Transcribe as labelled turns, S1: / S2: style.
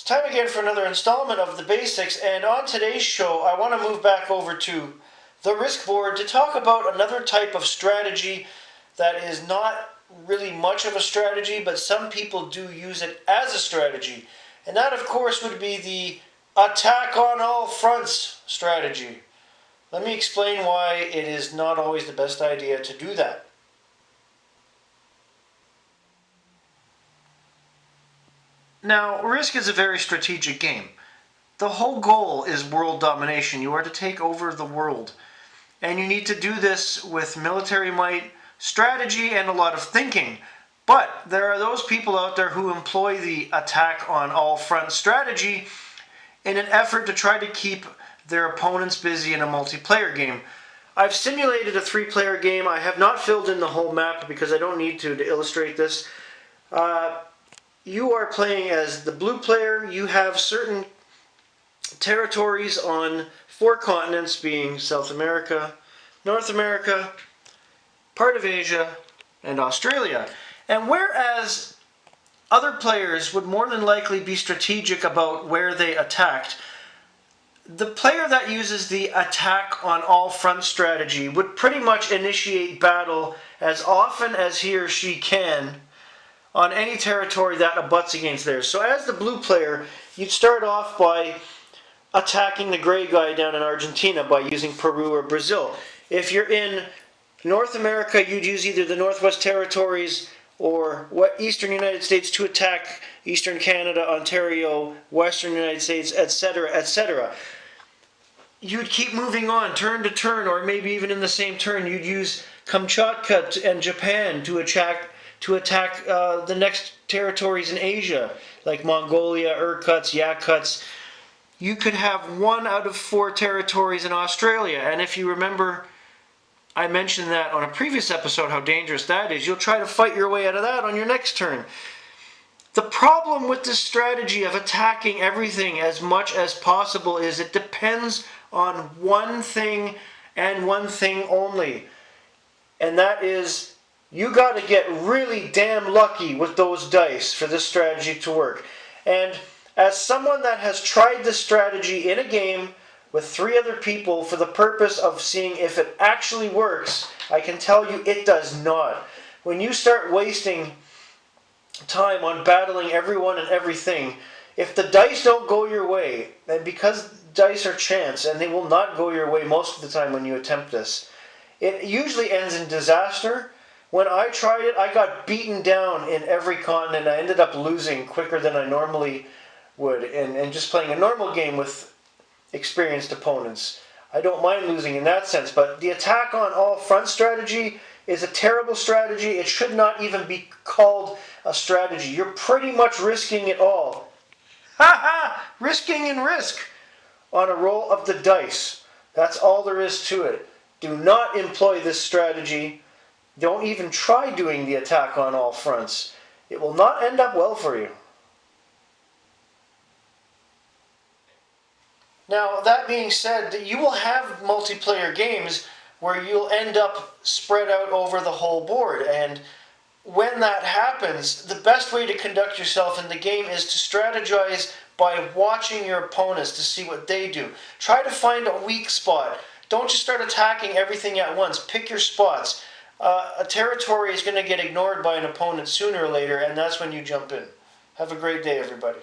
S1: Time again for another installment of The Basics, and on today's show I want to move back over to the Risk Board to talk about another type of strategy that is not really much of a strategy, but some people do use it as a strategy. And that, of course, would be the attack on all fronts strategy. Let me explain why it is not always the best idea to do that. Now, Risk is a very strategic game. The whole goal is world domination. You are to take over the world. And you need to do this with military might, strategy, and a lot of thinking. But there are those people out there who employ the attack on all fronts strategy in an effort to try to keep their opponents busy in a multiplayer game. I've simulated a 3-player game. I have not filled in the whole map because I don't need to illustrate this. You are playing as the blue player. You have certain territories on 4 continents, being South America, North America, part of Asia, and Australia. And whereas other players would more than likely be strategic about where they attacked, the player that uses the attack on all front strategy would pretty much initiate battle as often as he or she can on any territory that abuts against theirs. So as the blue player, you'd start off by attacking the gray guy down in Argentina by using Peru or Brazil. If you're in North America, you'd use either the Northwest Territories or Eastern United States to attack Eastern Canada, Ontario, Western United States, etc., etc. You'd keep moving on, turn to turn, or maybe even in the same turn, you'd use Kamchatka and Japan to attack the next territories in Asia, like Mongolia, Irkuts, Yakuts. You could have 1 out of 4 territories in Australia, and if you remember, I mentioned that on a previous episode, how dangerous that is. You'll try to fight your way out of that on your next turn. The problem with this strategy of attacking everything as much as possible is it depends on one thing and one thing only, and that is you got to get really damn lucky with those dice for this strategy to work. And as someone that has tried this strategy in a game with 3 other people for the purpose of seeing if it actually works, I can tell you it does not. When you start wasting time on battling everyone and everything, if the dice don't go your way, and because dice are chance and they will not go your way most of the time when you attempt this, it usually ends in disaster. When I tried it, I got beaten down in every continent. I ended up losing quicker than I normally would, and just playing a normal game with experienced opponents. I don't mind losing in that sense, but the attack on all front strategy is a terrible strategy. It should not even be called a strategy. You're pretty much risking it all. Ha ha! Risking and risk on a roll of the dice. That's all there is to it. Do not employ this strategy. Don't even try doing the attack on all fronts. It will not end up well for you. Now, that being said, you will have multiplayer games where you'll end up spread out over the whole board. And when that happens, the best way to conduct yourself in the game is to strategize by watching your opponents to see what they do. Try to find a weak spot. Don't just start attacking everything at once. Pick your spots. A territory is going to get ignored by an opponent sooner or later, and that's when you jump in. Have a great day, everybody.